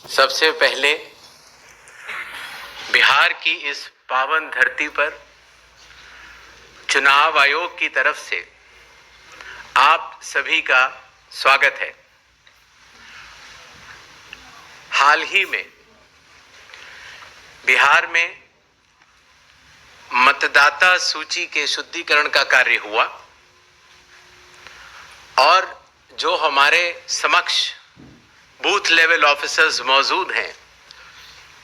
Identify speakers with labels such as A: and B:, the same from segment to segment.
A: सबसे पहले बिहार की इस पावन धरती पर चुनाव आयोग की तरफ से आप सभी का स्वागत है। हाल ही में बिहार में मतदाता सूची के शुद्धिकरण का कार्य हुआ और जो हमारे समक्ष बूथ लेवल ऑफिसर्स मौजूद हैं,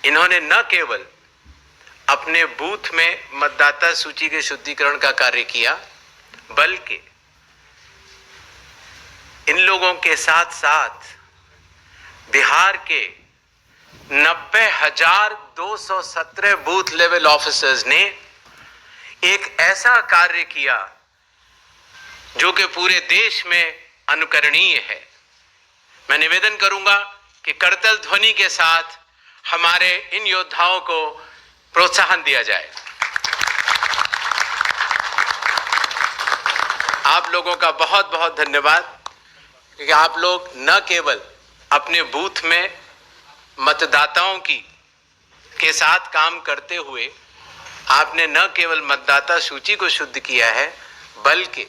A: इन्होंने न केवल अपने बूथ में मतदाता सूची के शुद्धिकरण का कार्य किया, बल्कि इन लोगों के साथ साथ बिहार के 90,217 बूथ लेवल ऑफिसर्स ने एक ऐसा कार्य किया जो कि पूरे देश में अनुकरणीय है। मैं निवेदन करूंगा कि करतल ध्वनि के साथ हमारे इन योद्धाओं को प्रोत्साहन दिया जाए। आप लोगों का बहुत बहुत धन्यवाद, क्योंकि आप लोग न केवल अपने बूथ में मतदाताओं के साथ काम करते हुए आपने न केवल मतदाता सूची को शुद्ध किया है, बल्कि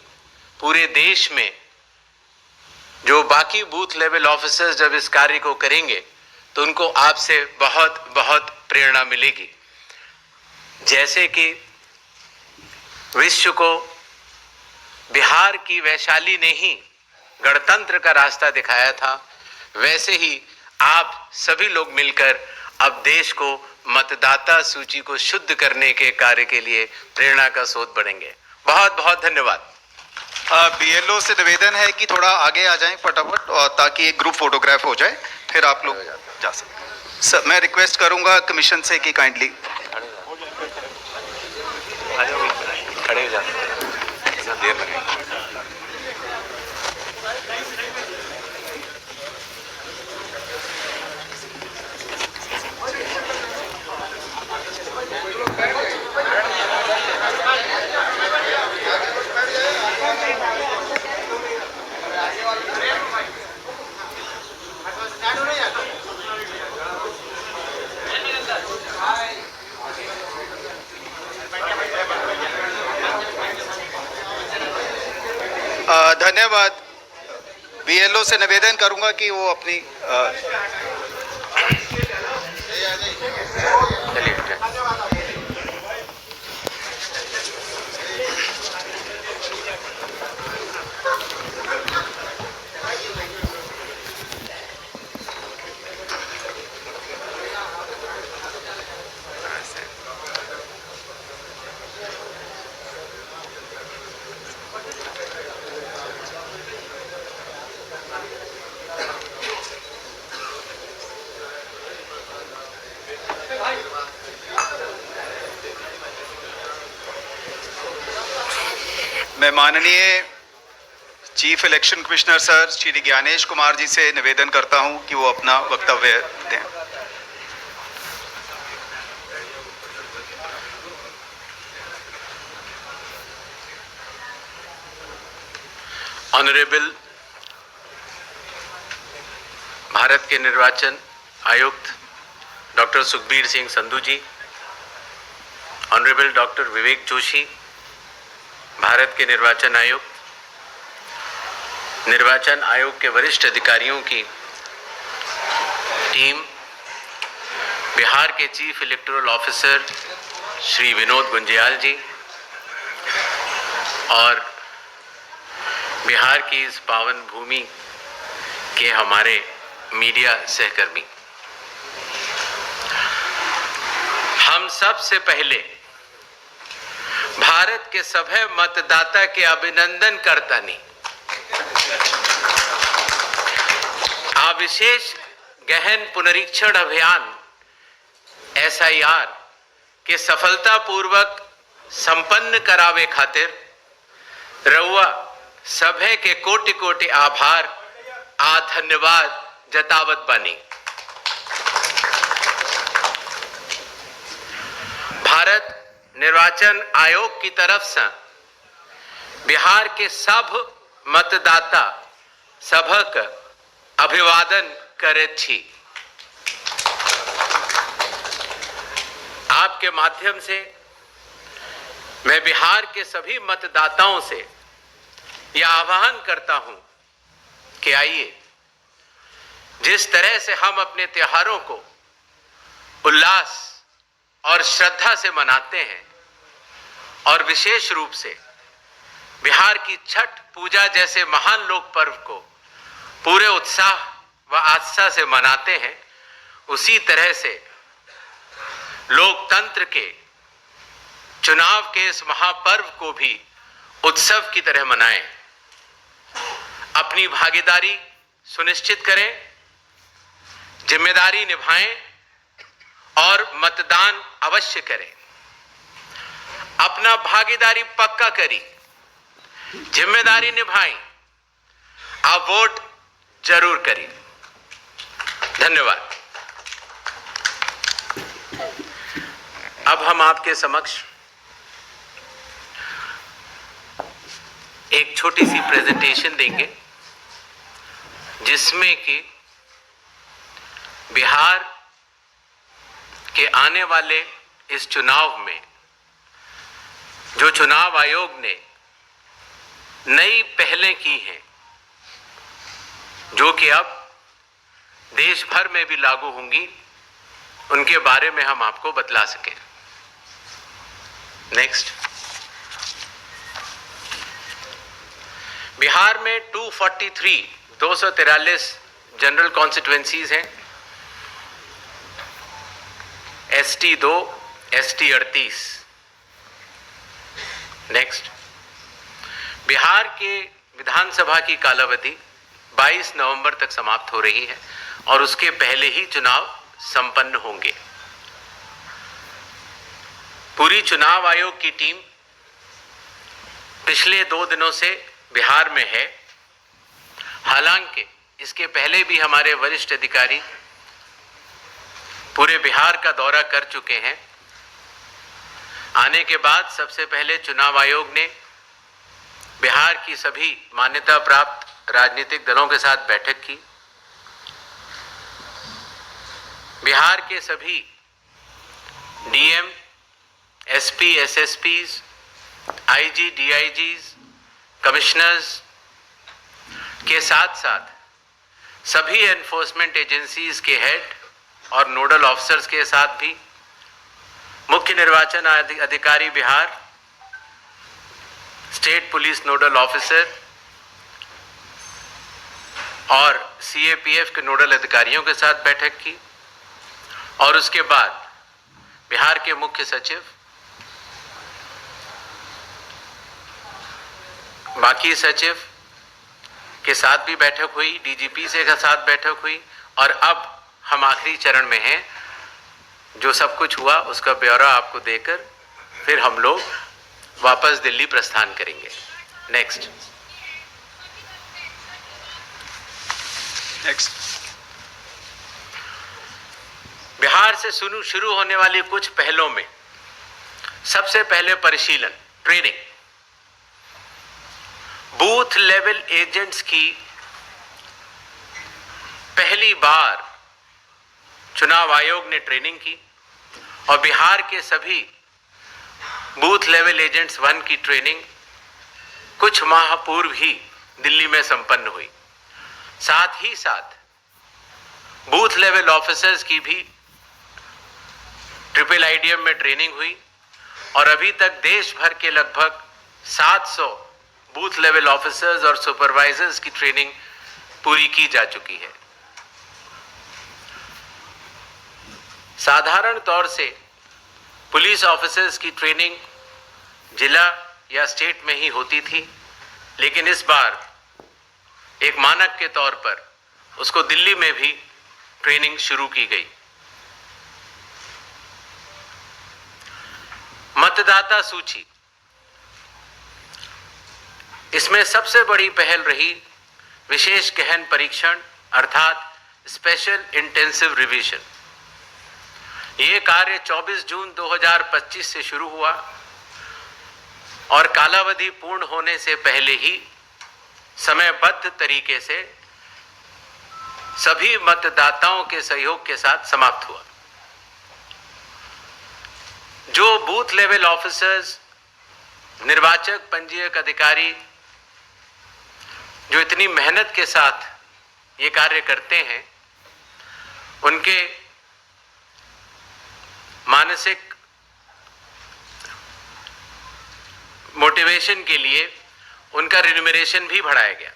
A: पूरे देश में जो बाकी बूथ लेवल ऑफिसर्स जब इस कार्य को करेंगे तो उनको आपसे बहुत बहुत प्रेरणा मिलेगी। जैसे कि विश्व को बिहार की वैशाली ने ही गणतंत्र का रास्ता दिखाया था, वैसे ही आप सभी लोग मिलकर अब देश को मतदाता सूची को शुद्ध करने के कार्य के लिए प्रेरणा का स्रोत बनेंगे। बहुत बहुत धन्यवाद।
B: बीएलओ से निवेदन है कि थोड़ा आगे आ जाएं फटाफट, और ताकि एक ग्रुप फोटोग्राफ हो जाए, फिर आप लोग जा सकते। सर, मैं रिक्वेस्ट करूंगा कमीशन से कि काइंडली
A: खड़े हो जाते देर लगे।
B: धन्यवाद। बीएलओ से निवेदन करूंगा कि वो अपनी मैं माननीय chief election commissioner sir Shri Gyanesh Kumar ji से निवेदन करता हूं कि वो अपना वक्तव्य दें।
A: ऑनरेबल भारत के निर्वाचन आयुक्त डॉक्टर सुखबीर सिंह संधू जी, ऑनरेबल डॉक्टर विवेक जोशी, भारत के निर्वाचन आयुक्त, निर्वाचन आयोग के वरिष्ठ अधिकारियों की टीम, बिहार के chief electoral officer Shri Vinod Gunjiyal ji और बिहार की इस पावन भूमि के हमारे मीडिया सहकर्मी, हम सबसे पहले भारत के सभे मतदाता के अभिनंदन करतानी आ विशेष गहन पुनरीक्षण अभियान SIR के सफलतापूर्वक संपन्न करावे खातिर रउआ सभे के कोटि कोटि आभार आ धन्यवाद जतावत बानी। भारत निर्वाचन आयोग की तरफ से बिहार के सब मतदाता सभक अभिवादन करैत छी। आपके माध्यम से मैं बिहार के सभी मतदाताओं से यह आह्वान करता हूं कि आइए, जिस तरह से हम अपने त्योहारों को उल्लास और श्रद्धा से मनाते हैं और विशेष रूप से बिहार की छठ पूजा जैसे महान लोक पर्व को पूरे उत्साह व आस्था से मनाते हैं, उसी तरह से लोकतंत्र के चुनाव के इस महापर्व को भी उत्सव की तरह मनाएं। अपनी भागीदारी सुनिश्चित करें, जिम्मेदारी निभाएं और मतदान अवश्य करें। अपना भागीदारी पक्का करें, जिम्मेदारी निभाएं, आप वोट जरूर करें। धन्यवाद। अब हम आपके समक्ष एक छोटी सी प्रेजेंटेशन देंगे जिसमें कि बिहार के आने वाले इस चुनाव में जो चुनाव आयोग ने नई पहलें की हैं, जो कि अब देश भर में भी लागू होंगी, उनके बारे में हम आपको बतला सकें। नेक्स्ट। बिहार में 243 जनरल कॉन्स्टिट्युएंसीज हैं, एसटी 2, एसटी 38। नेक्स्ट। बिहार के विधानसभा की कालावधि 22 नवंबर तक समाप्त हो रही है और उसके पहले ही चुनाव संपन्न होंगे। पूरी चुनाव आयोग की टीम पिछले 2 दिनों से बिहार में है। हालांकि इसके पहले भी हमारे वरिष्ठ अधिकारी पूरे बिहार का दौरा कर चुके हैं। आने के बाद सबसे पहले चुनाव आयोग ने बिहार की सभी मान्यता प्राप्त राजनीतिक दलों के साथ बैठक की। बिहार के सभी डीएम, एसपी, एसएसपीज, आईजी, डीआईजीज, कमिश्नर्स के साथ साथ सभी एनफोर्समेंट एजेंसीज के हेड और नोडल ऑफिसर्स के साथ भी मुख्य निर्वाचन अधिकारी Bihar, state police nodal officer और सीएपीएफ के नोडल अधिकारियों के साथ बैठक की। और उसके बाद बिहार के मुख्य सचिव, बाकी सचिव के साथ भी बैठक हुई, डीजीपी से के साथ बैठक हुई और अब हम आखिरी चरण में हैं। जो सब कुछ हुआ उसका ब्यौरा आपको देकर फिर हम लोग वापस दिल्ली प्रस्थान करेंगे। नेक्स्ट। बिहार से शुरू होने वाली कुछ पहलों में सबसे पहले परिशीलन, ट्रेनिंग। बूथ लेवल एजेंट्स की पहली बार चुनाव आयोग ने ट्रेनिंग की और बिहार के सभी बूथ लेवल एजेंट्स 1 की ट्रेनिंग कुछ माह पूर्व ही दिल्ली में संपन्न हुई। साथ ही साथ बूथ लेवल ऑफिसर्स की भी ट्रिपल आईडीएम में ट्रेनिंग हुई और अभी तक देश भर के लगभग 700 बूथ लेवल ऑफिसर्स और सुपरवाइजर्स की ट्रेनिंग पूरी की जा चुकी है। साधारण तौर से पुलिस ऑफिसर्स की ट्रेनिंग जिला या स्टेट में ही होती थी, लेकिन इस बार एक मानक के तौर पर उसको दिल्ली में भी ट्रेनिंग शुरू की गई। मतदाता सूची, इसमें सबसे बड़ी पहल रही विशेष गहन परीक्षण अर्थात स्पेशल इंटेंसिव रिवीजन। ये कार्य 24 जून 2025 से शुरू हुआ और कालावधि पूर्ण होने से पहले ही समयबद्ध तरीके से सभी मतदाताओं के सहयोग के साथ समाप्त हुआ। जो बूथ लेवल ऑफिसर्स, निर्वाचक पंजीयक अधिकारी जो इतनी मेहनत के साथ ये कार्य करते हैं, उनके मानसिक मोटिवेशन के लिए उनका रिन्यूमरेशन भी बढ़ाया गया।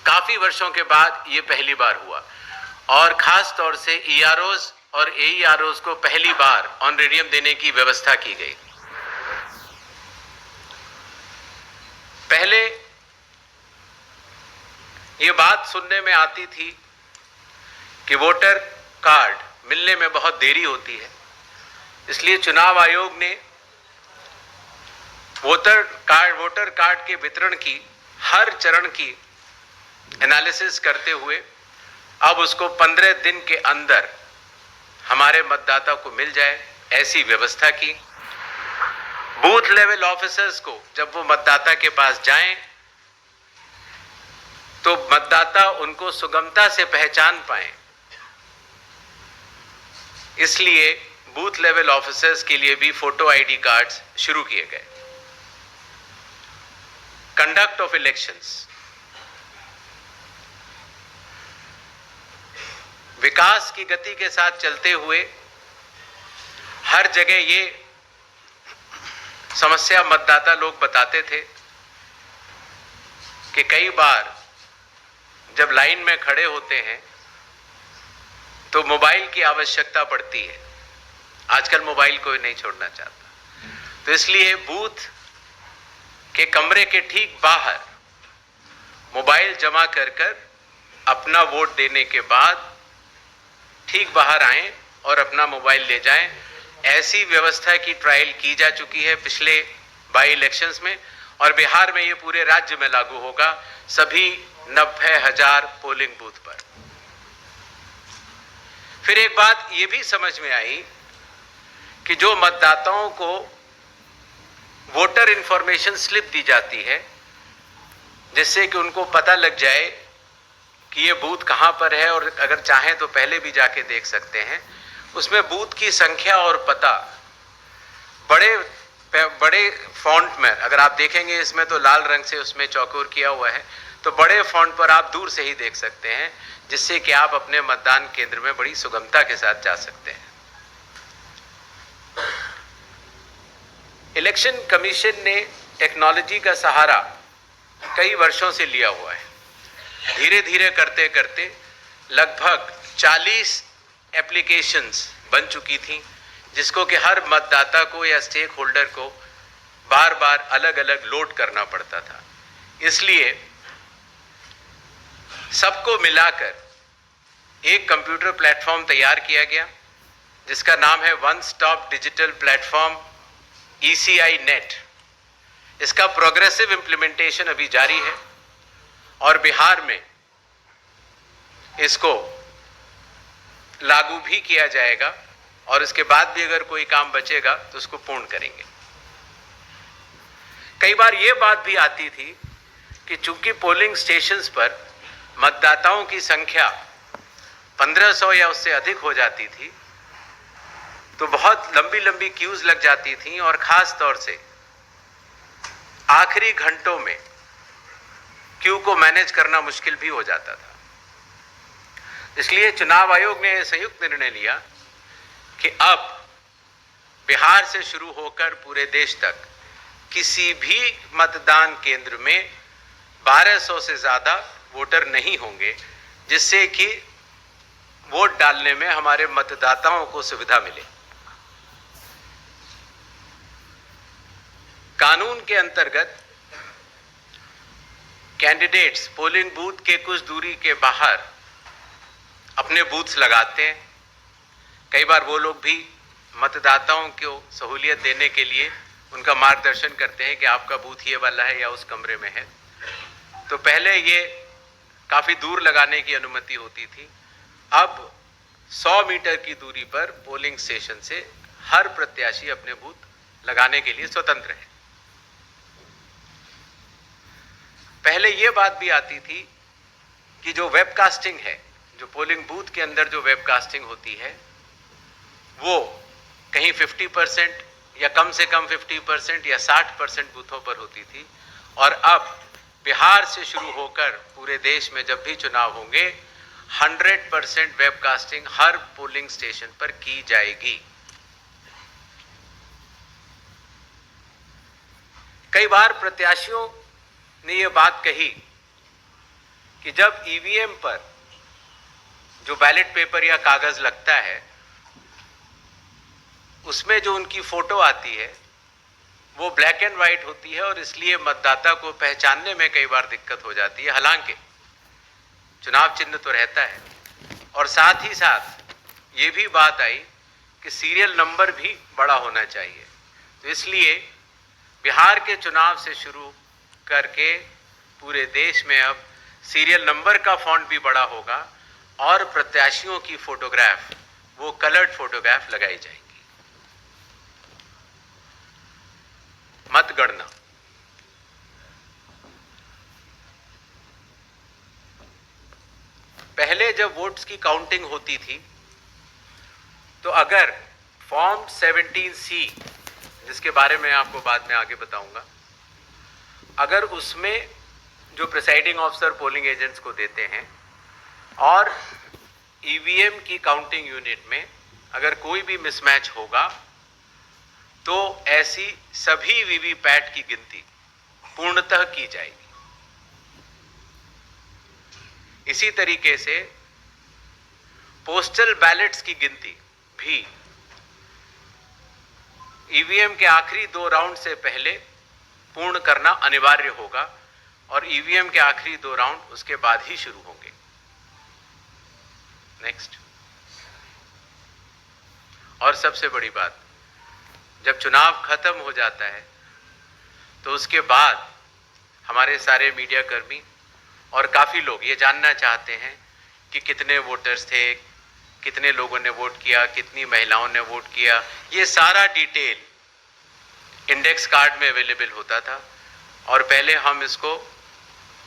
A: काफी वर्षों के बाद ये पहली बार हुआ और खास तौर से ईआरओज और एईआरओज को पहली बार ऑनरेरियम देने की व्यवस्था की गई। पहले ये बात सुनने में आती थी कि वोटर कार्ड मिलने में बहुत देरी होती है, इसलिए चुनाव आयोग ने वोटर कार्ड के वितरण की हर चरण की एनालिसिस करते हुए अब उसको 15 दिन के अंदर हमारे मतदाता को मिल जाए, ऐसी व्यवस्था की। बूथ लेवल ऑफिसर्स को जब वो मतदाता के पास जाएं तो मतदाता उनको सुगमता से पहचान पाए, इसलिए बूथ लेवल ऑफिसर्स के लिए भी फोटो आईडी कार्ड्स शुरू किए गए। कंडक्ट ऑफ इलेक्शंस, विकास की गति के साथ चलते हुए हर जगह ये समस्या मतदाता लोग बताते थे कि कई बार जब लाइन में खड़े होते हैं तो मोबाइल की आवश्यकता पड़ती है। आजकल मोबाइल कोई नहीं छोड़ना चाहता, तो इसलिए बूथ के कमरे के ठीक बाहर मोबाइल जमा कर अपना वोट देने के बाद ठीक बाहर आएं और अपना मोबाइल ले जाएं। ऐसी व्यवस्था की ट्रायल की जा चुकी है पिछले बाई इलेक्शंस में और बिहार में ये पूरे राज्य में लागू होगा, सभी 90,000 पोलिंग बूथ पर। फिर एक बात ये भी समझ में आई कि जो मतदाताओं को वोटर इंफॉर्मेशन स्लिप दी जाती है, जिससे कि उनको पता लग जाए कि ये बूथ कहां पर है और अगर चाहें तो पहले भी जाके देख सकते हैं, उसमें बूथ की संख्या और पता बड़े फॉन्ट में, अगर आप देखेंगे इसमें तो लाल रंग से उसमें चौकोर किया हुआ है, तो बड़े फॉन्ट पर आप दूर से ही देख सकते हैं, जिससे कि आप अपने मतदान केंद्र में बड़ी सुगमता के साथ जा सकते हैं। इलेक्शन कमीशन ने टेक्नोलॉजी का सहारा कई वर्षों से लिया हुआ है। धीरे धीरे करते करते लगभग 40 एप्लीकेशंस बन चुकी थी, जिसको कि हर मतदाता को या स्टेक होल्डर को बार बार अलग अलग लोड करना पड़ता था। इसलिए सबको मिलाकर एक कंप्यूटर प्लेटफॉर्म तैयार किया गया, जिसका नाम है one stop digital platform ECI net. इसका प्रोग्रेसिव इंप्लीमेंटेशन अभी जारी है और बिहार में इसको लागू भी किया जाएगा और इसके बाद भी अगर कोई काम बचेगा तो उसको पूर्ण करेंगे। कई बार ये बात भी आती थी कि चूंकि पोलिंग स्टेशंस पर मतदाताओं की संख्या 1500 या उससे अधिक हो जाती थी, तो बहुत लंबी लंबी क्यूज लग जाती थी और खास तौर से आखिरी घंटों में क्यू को मैनेज करना मुश्किल भी हो जाता था। इसलिए चुनाव आयोग ने संयुक्त निर्णय लिया कि अब बिहार से शुरू होकर पूरे देश तक किसी भी मतदान केंद्र में 1200 से ज्यादा वोटर नहीं होंगे, जिससे कि वोट डालने में हमारे मतदाताओं को सुविधा मिले। कानून के अंतर्गत कैंडिडेट्स पोलिंग बूथ के कुछ दूरी के बाहर अपने बूथ्स लगाते हैं। कई बार वो लोग भी मतदाताओं को सहूलियत देने के लिए उनका मार्गदर्शन करते हैं कि आपका बूथ ये वाला है या उस कमरे में है। तो पहले ये काफ़ी दूर लगाने की अनुमति होती थी, अब 100 मीटर की दूरी पर पोलिंग स्टेशन से हर प्रत्याशी अपने बूथ लगाने के लिए स्वतंत्र है। पहले ये बात भी आती थी कि जो वेबकास्टिंग है, जो पोलिंग बूथ के अंदर जो वेबकास्टिंग होती है, वो कहीं 50% या कम से कम 50% या 60% बूथों पर होती थी, और अब बिहार से शुरू होकर पूरे देश में जब भी चुनाव होंगे 100% वेबकास्टिंग हर पोलिंग स्टेशन पर की जाएगी। कई बार प्रत्याशियों ने यह बात कही कि जब ईवीएम पर जो बैलेट पेपर या कागज लगता है उसमें जो उनकी फोटो आती है वो ब्लैक एंड व्हाइट होती है, और इसलिए मतदाता को पहचानने में कई बार दिक्कत हो जाती है। हालांकि चुनाव चिन्ह तो रहता है, और साथ ही साथ ये भी बात आई कि सीरियल नंबर भी बड़ा होना चाहिए। तो इसलिए बिहार के चुनाव से शुरू करके पूरे देश में अब सीरियल नंबर का फॉन्ट भी बड़ा होगा, और प्रत्याशियों की फोटोग्राफ वो कलर्ड फोटोग्राफ लगाई जाएगी। मतगणना पहले जब वोट्स की काउंटिंग होती थी तो अगर फॉर्म 17C, जिसके बारे में आपको बाद में आगे बताऊंगा, अगर उसमें जो प्रिसाइडिंग ऑफिसर पोलिंग एजेंट्स को देते हैं और ईवीएम की काउंटिंग यूनिट में अगर कोई भी मिसमैच होगा तो ऐसी सभी वीवीपैट की गिनती पूर्णतः की जाएगी। इसी तरीके से पोस्टल बैलेट्स की गिनती भी ईवीएम के आखिरी 2 राउंड से पहले पूर्ण करना अनिवार्य होगा, और ईवीएम के आखिरी 2 राउंड उसके बाद ही शुरू होंगे। नेक्स्ट, और सबसे बड़ी बात, जब चुनाव खत्म हो जाता है तो उसके बाद हमारे सारे मीडिया कर्मी और काफ़ी लोग ये जानना चाहते हैं कि कितने वोटर्स थे, कितने लोगों ने वोट किया, कितनी महिलाओं ने वोट किया। ये सारा डिटेल इंडेक्स कार्ड में अवेलेबल होता था, और पहले हम इसको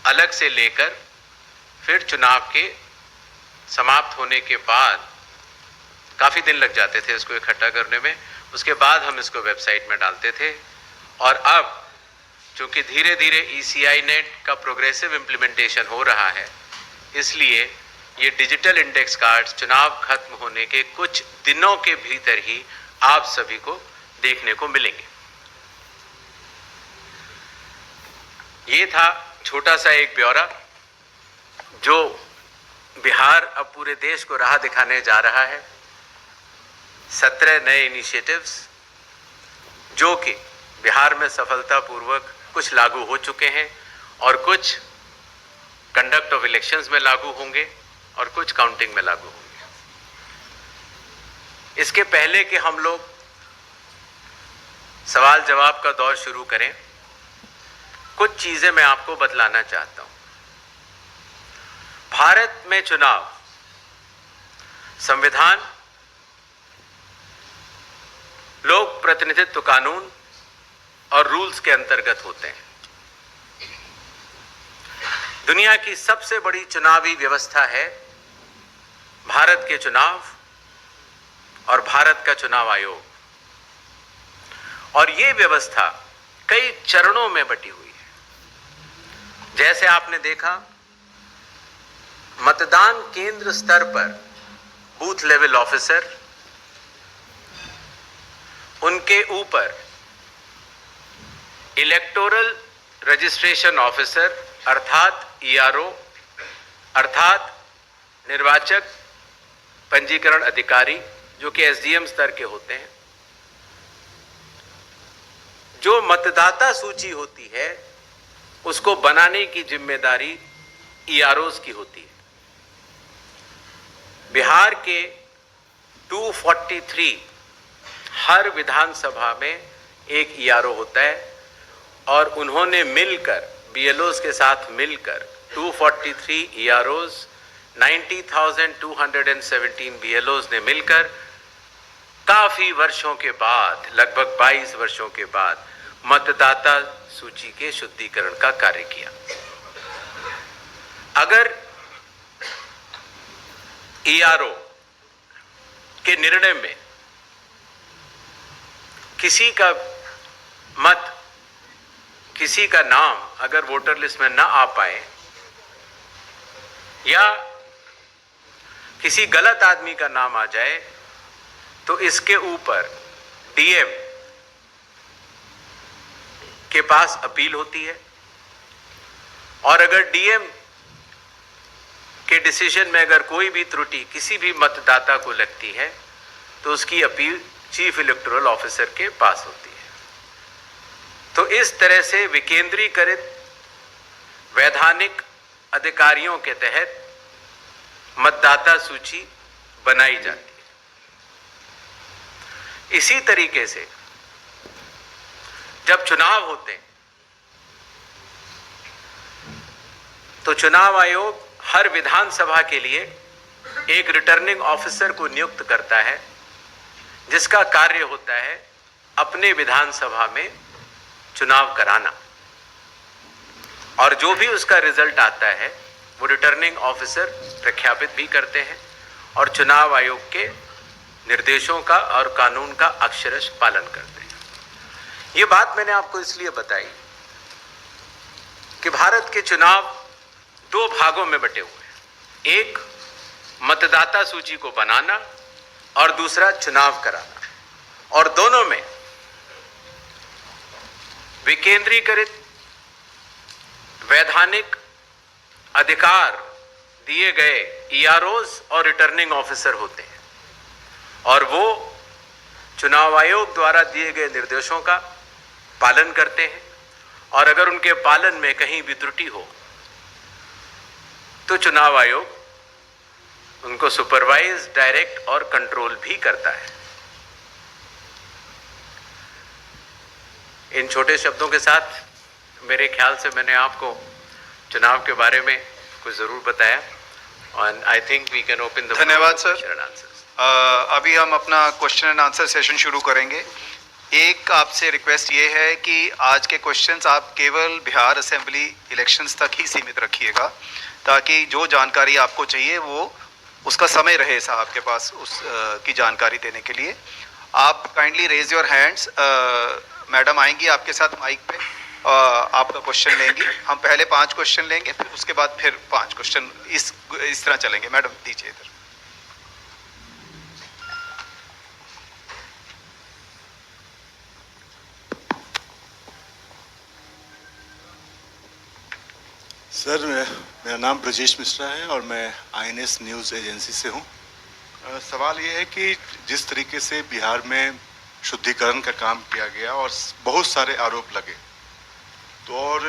A: अलग से लेकर फिर चुनाव के समाप्त होने के बाद काफ़ी दिन लग जाते थे इसको इकट्ठा करने में, उसके बाद हम इसको वेबसाइट में डालते थे। और अब चूंकि धीरे धीरे ECI नेट का प्रोग्रेसिव इम्प्लीमेंटेशन हो रहा है, इसलिए ये डिजिटल इंडेक्स कार्ड्स चुनाव खत्म होने के कुछ दिनों के भीतर ही आप सभी को देखने को मिलेंगे। ये था छोटा सा एक ब्यौरा जो बिहार अब पूरे देश को राह दिखाने जा रहा है। 17 नए इनिशिएटिव्स जो कि बिहार में सफलतापूर्वक कुछ लागू हो चुके हैं, और कुछ कंडक्ट ऑफ इलेक्शंस में लागू होंगे और कुछ काउंटिंग में लागू होंगे। इसके पहले कि हम लोग सवाल जवाब का दौर शुरू करें, कुछ चीजें मैं आपको बतलाना चाहता हूं। भारत में चुनाव संविधान, लोक प्रतिनिधित्व कानून और रूल्स के अंतर्गत होते हैं। दुनिया की सबसे बड़ी चुनावी व्यवस्था है भारत के चुनाव और भारत का चुनाव आयोग, और ये व्यवस्था कई चरणों में बटी हुई है। जैसे आपने देखा, मतदान केंद्र स्तर पर बूथ लेवल ऑफिसर, उनके ऊपर इलेक्टोरल रजिस्ट्रेशन ऑफिसर अर्थात ERO अर्थात निर्वाचक पंजीकरण अधिकारी, जो कि SDM स्तर के होते हैं। जो मतदाता सूची होती है उसको बनाने की जिम्मेदारी EROs की होती है। बिहार के 243 हर विधानसभा में एक ERO होता है, और उन्होंने मिलकर BLOs के साथ मिलकर 243 EROs, 90,217 BLOs ने मिलकर काफी वर्षों के बाद, लगभग 22 वर्षों के बाद मतदाता सूची के शुद्धिकरण का कार्य किया। अगर ERO के निर्णय में किसी का मत, किसी का नाम अगर वोटर लिस्ट में ना आ पाए या किसी गलत आदमी का नाम आ जाए तो इसके ऊपर डीएम के पास अपील होती है, और अगर डीएम के डिसीजन में अगर कोई भी त्रुटि किसी भी मतदाता को लगती है तो उसकी अपील चीफ इलेक्टोरल ऑफिसर के पास होती है। तो इस तरह से विकेंद्रीकृत वैधानिक अधिकारियों के तहत मतदाता सूची बनाई जाती है। इसी तरीके से जब चुनाव होते हैं तो चुनाव आयोग हर विधानसभा के लिए एक रिटर्निंग ऑफिसर को नियुक्त करता है, जिसका कार्य होता है अपने विधानसभा में चुनाव कराना, और जो भी उसका रिजल्ट आता है वो रिटर्निंग ऑफिसर प्रख्यापित भी करते हैं और चुनाव आयोग के निर्देशों का और कानून का अक्षरशः पालन करते हैं। ये बात मैंने आपको इसलिए बताई कि भारत के चुनाव दो भागों में बटे हुए हैं, एक मतदाता सूची को बनाना और दूसरा चुनाव कराना, और दोनों में विकेंद्रीकृत वैधानिक अधिकार दिए गए ईआरओज और रिटर्निंग ऑफिसर होते हैं, और वो चुनाव आयोग द्वारा दिए गए निर्देशों का पालन करते हैं, और अगर उनके पालन में कहीं भी त्रुटि हो तो चुनाव आयोग उनको सुपरवाइज, डायरेक्ट और कंट्रोल भी करता है। इन छोटे शब्दों के साथ मेरे ख्याल से मैंने आपको चुनाव के बारे में कुछ जरूर बताया, और I think we can open the
B: धन्यवाद सर। अभी हम अपना क्वेश्चन एंड आंसर सेशन शुरू करेंगे। एक आपसे रिक्वेस्ट ये है कि आज के क्वेश्चंस आप केवल बिहार असेंबली इलेक्शंस तक ही सीमित रखिएगा, ताकि जो जानकारी आपको चाहिए वो उसका समय रहे साहब के पास उस की जानकारी देने के लिए। आप kindly raise your hands, madam आएंगी आपके साथ माइक पे, आपका क्वेश्चन लेंगी। हम पहले 5 क्वेश्चन लेंगे, फिर उसके बाद फिर 5 क्वेश्चन, इस तरह चलेंगे। मैडम दीजिए इधर।
C: सर, मेरा नाम ब्रजेश मिश्रा है और मैं आईएनएस न्यूज़ एजेंसी से हूँ। सवाल ये है कि जिस तरीके से बिहार में शुद्धिकरण का काम किया गया और बहुत सारे आरोप लगे, तो और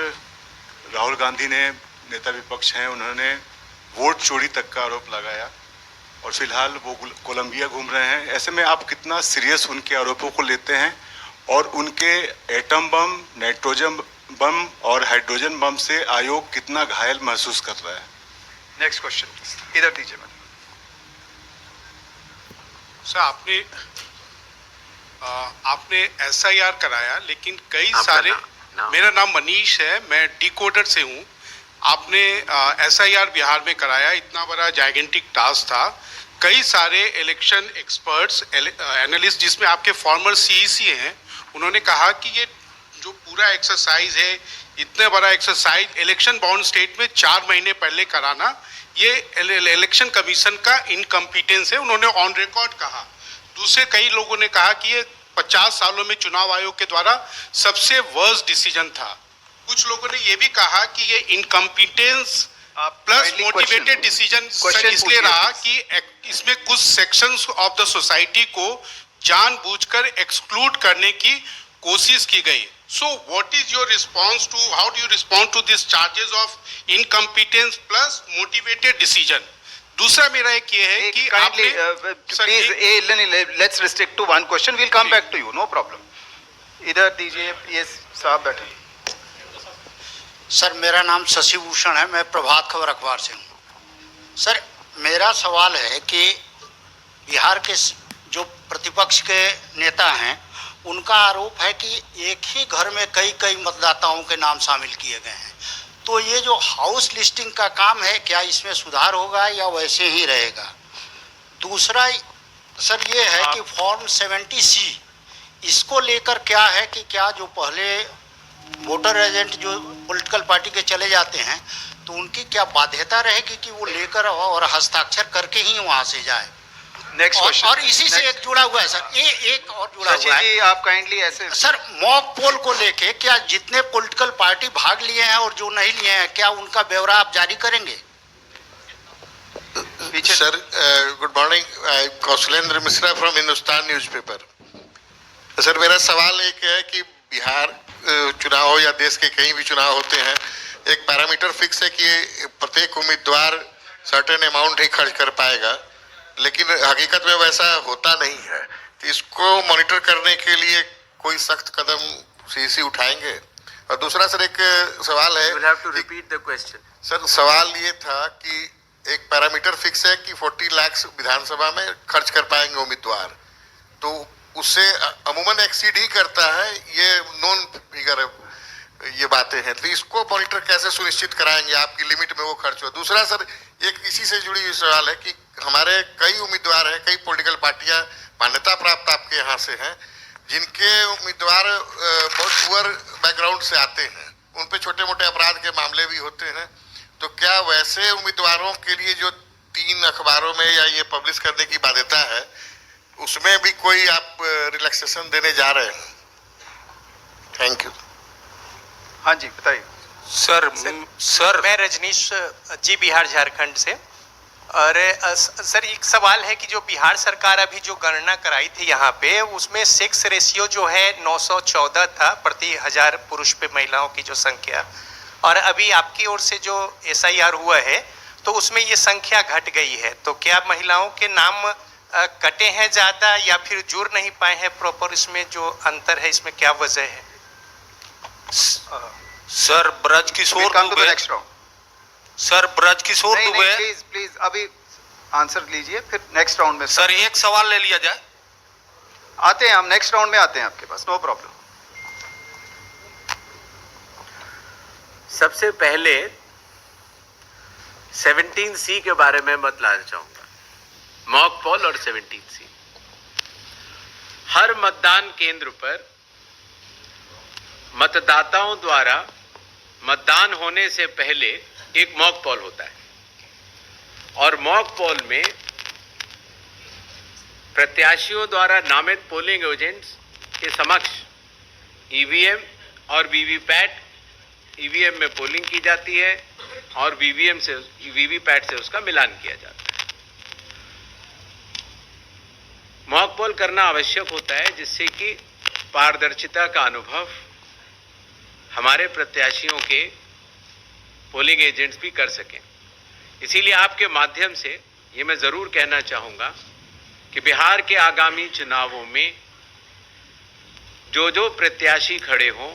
C: राहुल गांधी ने, नेता विपक्ष हैं, उन्होंने वोट चोरी तक का आरोप लगाया, और फिलहाल वो कोलंबिया घूम रहे हैं। ऐसे में आप कितना सीरियस उनके आरोपों को लेते हैं, और उनके एटम बम, नाइट्रोजन बम और हाइड्रोजन बम से आयोग कितना घायल महसूस कर रहा है?
B: नेक्स्ट क्वेश्चन इधर दीजिए मैडम।
D: सर, आपने एसआईआर कराया, लेकिन कई सारे मेरा नाम मनीष है, मैं डिकोडर से हूँ। आपने एसआईआर बिहार में कराया, इतना बड़ा जाइगेंटिक टास्क था। कई सारे इलेक्शन एक्सपर्ट्स, एनालिस्ट, जिसमें आपके फॉर्मर सीईसी हैं, उन्होंने कहा कि ये जो पूरा एक्सरसाइज है, इतने बड़ा एक्सरसाइज इलेक्शन बाउंड स्टेट में 4 महीने पहले कराना, ये इलेक्शन कमीशन का इनकम्पिटेंस है, उन्होंने ऑन रिकॉर्ड कहा। दूसरे कई लोगों ने कहा कि ये 50 सालों में चुनाव आयोग के द्वारा सबसे वर्स्ट डिसीजन था। कुछ लोगों ने ये भी कहा कि ये इनकम्पिटेंस प्लस मोटिवेटेड डिसीजन इसलिए रहा कि इसमें कुछ सेक्शंस ऑफ द सोसाइटी को जानबूझकर एक्सक्लूड करने की कोशिश की गई। So what is your response to, how do you respond to these charges of incompetence plus motivated decision? दूसरा मेरा एक ये है कि आपने
B: please let's restrict to 1 question, will come back to you, no problem. इधर दीजिए, ये साहब बैठे।
E: सर, मेरा नाम शशि भूषण है, मैं प्रभात खबर अखबार से हूँ। सर, मेरा सवाल है कि बिहार के जो प्रतिपक्ष के नेता हैं, उनका आरोप है कि एक ही घर में कई मतदाताओं के नाम शामिल किए गए हैं। तो ये जो हाउस लिस्टिंग का काम है, क्या इसमें सुधार होगा या वैसे ही रहेगा? दूसरा सर ये है कि फॉर्म 70C इसको लेकर क्या है कि क्या जो पहले वोटर एजेंट जो पॉलिटिकल पार्टी के चले जाते हैं तो उनकी क्या बाध्यता रहेगी कि वो लेकर और हस्ताक्षर करके ही वहां से जाए?
B: Next question.
E: और इसी से एक जुड़ा हुआ है सर, एक और जुड़ा हुआ है
B: जी, आप काइंडली ऐसे
E: सर, मॉक पोल को लेके क्या जितने पॉलिटिकल पार्टी भाग लिए हैं और जो नहीं लिए हैं, क्या उनका ब्यौरा आप जारी करेंगे?
F: Sir, good morning, Kaushalendra Mishra from Hindustan newspaper. Sir, मेरा सवाल एक है कि बिहार चुनाव हो या देश के कहीं भी चुनाव होते हैं, एक पैरामीटर फिक्स है कि प्रत्येक उम्मीदवार सर्टेन अमाउंट ही खर्च कर पाएगा, लेकिन हकीकत में वैसा होता नहीं है। तो इसको मॉनिटर करने के लिए कोई सख्त कदम सीसी उठाएंगे? और दूसरा सर, एक सवाल है।
A: You will have to repeat the question.
F: Sir, सवाल ये था कि एक पैरामीटर फिक्स है कि 40 लाख विधानसभा में खर्च कर पाएंगे उम्मीदवार, तो उससे अमूमन एक्सीड ही करता है, ये नॉन फिगर ये बातें हैं। तो इसको मॉनिटर कैसे सुनिश्चित कराएंगे आपकी लिमिट में वो खर्च हो? दूसरा सर, एक इसी से जुड़ी हुई सवाल है कि हमारे कई उम्मीदवार हैं, कई पॉलिटिकल पार्टियां मान्यता प्राप्त आपके यहाँ से हैं, जिनके उम्मीदवार बहुत पुअर बैकग्राउंड से आते हैं, उन पे छोटे मोटे अपराध के मामले भी होते हैं। तो क्या वैसे उम्मीदवारों के लिए जो 3 अखबारों में या ये पब्लिश करने की बाध्यता है, उसमें भी कोई आप रिलैक्सेशन देने जा रहे हैं? Thank you.
B: हाँ जी, बताइए।
G: सर मैं रजनीश जी, बिहार झारखंड से। और सर, एक सवाल है कि जो बिहार सरकार अभी जो गणना कराई थी यहाँ पे, उसमें सेक्स रेशियो जो है 914 था प्रति 1000 पुरुष पे महिलाओं की जो संख्या, और अभी आपकी ओर से जो SIR हुआ है तो उसमें ये संख्या घट गई है। तो क्या महिलाओं के नाम कटे हैं ज़्यादा या फिर जुड़ नहीं पाए हैं प्रॉपर? इसमें जो अंतर है, इसमें क्या वजह है?
H: Sir, Braj Kishore Dubey. Sir, Braj Kishore Dubey.
B: Please please अभी आंसर लीजिए, फिर नेक्स्ट राउंड में।
H: सर, एक सवाल ले लिया जाए।
B: आते हैं हम, नेक्स्ट राउंड में आते हैं आपके पास, नो प्रॉब्लम।
A: सबसे पहले 17C के बारे में बतलाना चाहूंगा, मॉक पोल और 17C। हर मतदान केंद्र पर मतदाताओं द्वारा मतदान होने से पहले एक मॉक पोल होता है, और मॉक पोल में प्रत्याशियों द्वारा नामित पोलिंग एजेंट्स के समक्ष ईवीएम और वीवीपैट, ईवीएम में पोलिंग की जाती है और वीवीपैट से उसका मिलान किया जाता है। मॉक पोल करना आवश्यक होता है जिससे कि पारदर्शिता का अनुभव हमारे प्रत्याशियों के पोलिंग एजेंट्स भी कर सकें। इसीलिए आपके माध्यम से ये मैं जरूर कहना चाहूँगा कि बिहार के आगामी चुनावों में जो जो प्रत्याशी खड़े हों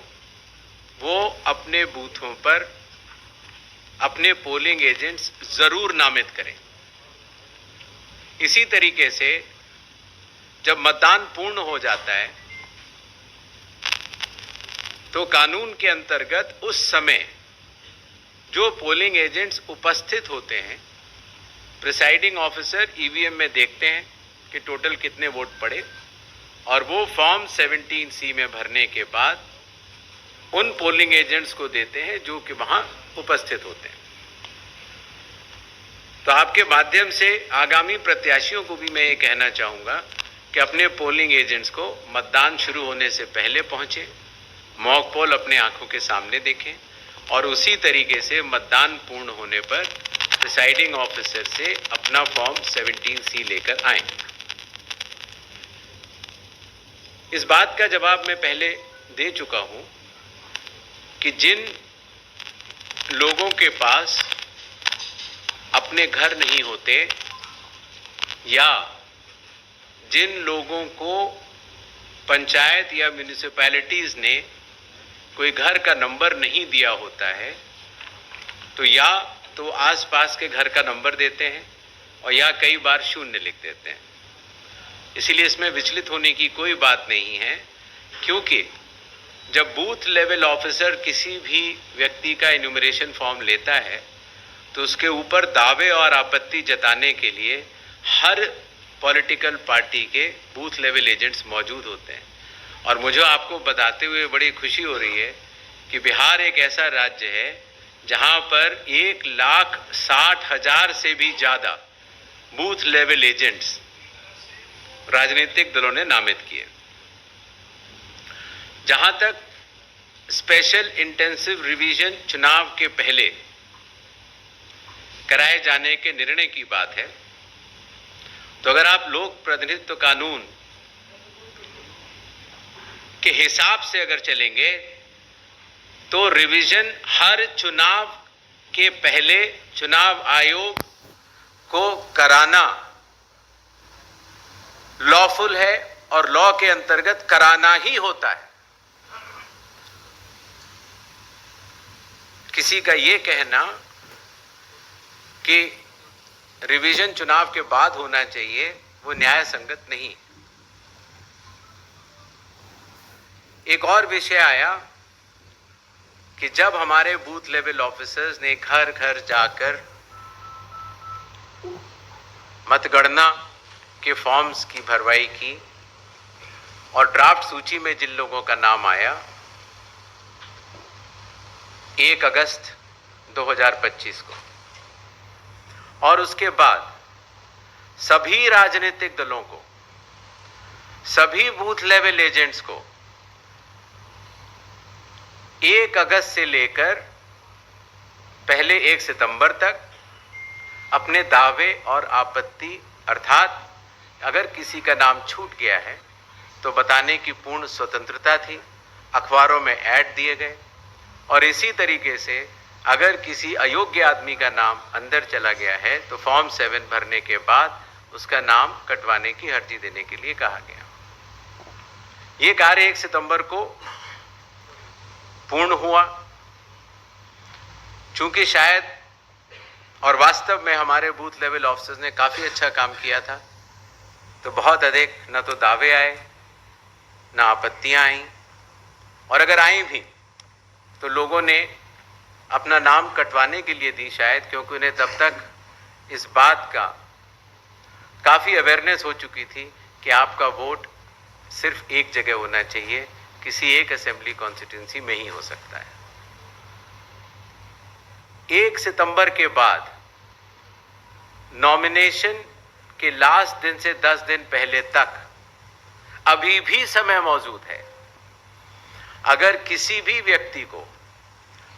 A: वो अपने बूथों पर अपने पोलिंग एजेंट्स जरूर नामित करें। इसी तरीके से जब मतदान पूर्ण हो जाता है तो कानून के अंतर्गत उस समय जो पोलिंग एजेंट्स उपस्थित होते हैं, प्रिसाइडिंग ऑफिसर ईवीएम में देखते हैं कि टोटल कितने वोट पड़े, और वो फॉर्म 17C में भरने के बाद उन पोलिंग एजेंट्स को देते हैं जो कि वहां उपस्थित होते हैं। तो आपके माध्यम से आगामी प्रत्याशियों को भी मैं ये कहना चाहूंगा कि अपने पोलिंग एजेंट्स को मतदान शुरू होने से पहले पहुंचे, मॉक पोल अपने आंखों के सामने देखें और उसी तरीके से मतदान पूर्ण होने पर प्रिसाइडिंग ऑफिसर से अपना फॉर्म 17C लेकर आएं। इस बात का जवाब मैं पहले दे चुका हूं कि जिन लोगों के पास अपने घर नहीं होते या जिन लोगों को पंचायत या म्यूनिसिपैलिटीज ने कोई घर का नंबर नहीं दिया होता है, तो या तो आसपास के घर का नंबर देते हैं और या कई बार शून्य लिख देते हैं। इसीलिए इसमें विचलित होने की कोई बात नहीं है, क्योंकि जब बूथ लेवल ऑफिसर किसी भी व्यक्ति का इन्यूमरेशन फॉर्म लेता है तो उसके ऊपर दावे और आपत्ति जताने के लिए हर पॉलिटिकल पार्टी के बूथ लेवल एजेंट्स मौजूद होते हैं और मुझे आपको बताते हुए बड़ी खुशी हो रही है कि बिहार एक ऐसा राज्य है जहां पर 1,60,000 से भी ज़्यादा बूथ लेवल एजेंट्स राजनीतिक दलों ने नामित किए। जहां तक स्पेशल इंटेंसिव रिवीजन चुनाव के पहले कराए जाने के निर्णय की बात है, तो अगर आप लोक प्रतिनिधित्व कानून के हिसाब से अगर चलेंगे तो रिवीजन हर चुनाव के पहले चुनाव आयोग को कराना लॉफुल है और लॉ के अंतर्गत कराना ही होता है। किसी का यह कहना कि रिवीजन चुनाव के बाद होना चाहिए वो न्याय संगत नहीं। एक और विषय आया कि जब हमारे बूथ लेवल ऑफिसर्स ने घर घर जाकर मतगणना के फॉर्म्स की भरवाई की और ड्राफ्ट सूची में जिन लोगों का नाम आया 1 अगस्त 2025 को, और उसके बाद सभी राजनीतिक दलों को, सभी बूथ लेवल एजेंट्स को 1 अगस्त से लेकर पहले 1 सितंबर तक अपने दावे और आपत्ति, अर्थात अगर किसी का नाम छूट गया है तो बताने की पूर्ण स्वतंत्रता थी। अखबारों में ऐड दिए गए और इसी तरीके से अगर किसी अयोग्य आदमी का नाम अंदर चला गया है तो फॉर्म 7 भरने के बाद उसका नाम कटवाने की अर्जी देने के लिए कहा गया। ये कार्य 1 सितंबर को पूर्ण हुआ। चूंकि शायद और वास्तव में हमारे बूथ लेवल ऑफिसर्स ने काफ़ी अच्छा काम किया था, तो बहुत अधिक न तो दावे आए न आपत्तियां आईं, और अगर आई भी तो लोगों ने अपना नाम कटवाने के लिए दी, शायद क्योंकि उन्हें तब तक इस बात का काफ़ी अवेयरनेस हो चुकी थी कि आपका वोट सिर्फ एक जगह होना चाहिए, किसी एक असेंबली कॉन्स्टिट्यूंसी में ही हो सकता है। 1 सितंबर के बाद नॉमिनेशन के लास्ट दिन से 10 दिन पहले तक अभी भी समय मौजूद है। अगर किसी भी व्यक्ति को,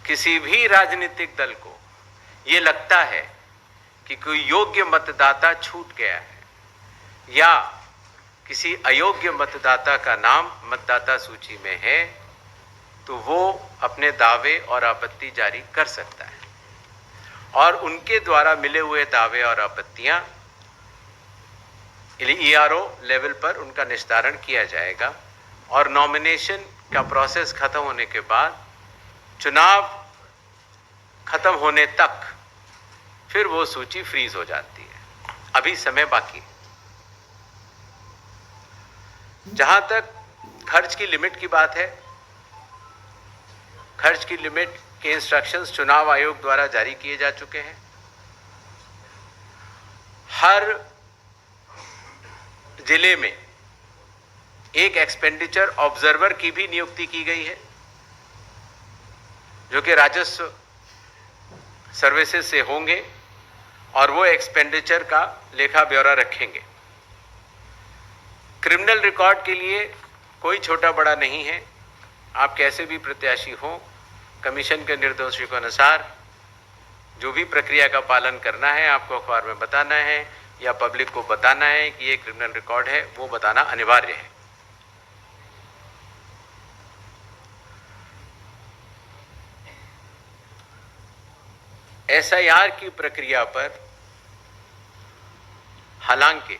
A: किसी भी राजनीतिक दल को ये लगता है कि कोई योग्य मतदाता छूट गया है या किसी अयोग्य मतदाता का नाम मतदाता सूची में है, तो वो अपने दावे और आपत्ति जारी कर सकता है और उनके द्वारा मिले हुए दावे और आपत्तियां ERO लेवल पर उनका निस्तारण किया जाएगा और नॉमिनेशन का प्रोसेस खत्म होने के बाद चुनाव खत्म होने तक फिर वो सूची फ्रीज हो जाती है। अभी समय बाकी है। जहां तक खर्च की लिमिट की बात है, खर्च की लिमिट के इंस्ट्रक्शंस चुनाव आयोग द्वारा जारी किए जा चुके हैं। हर जिले में एक एक्सपेंडिचर ऑब्जर्वर की भी नियुक्ति की गई है, जो कि राजस्व सर्विसेज से होंगे और वो एक्सपेंडिचर का लेखा ब्यौरा रखेंगे। क्रिमिनल रिकॉर्ड के लिए कोई छोटा बड़ा नहीं है। आप कैसे भी प्रत्याशी हो, कमीशन के निर्देशों के अनुसार जो भी प्रक्रिया का पालन करना है आपको अखबार में बताना है या पब्लिक को बताना है कि ये क्रिमिनल रिकॉर्ड है, वो बताना अनिवार्य है। SIR की प्रक्रिया पर हालांकि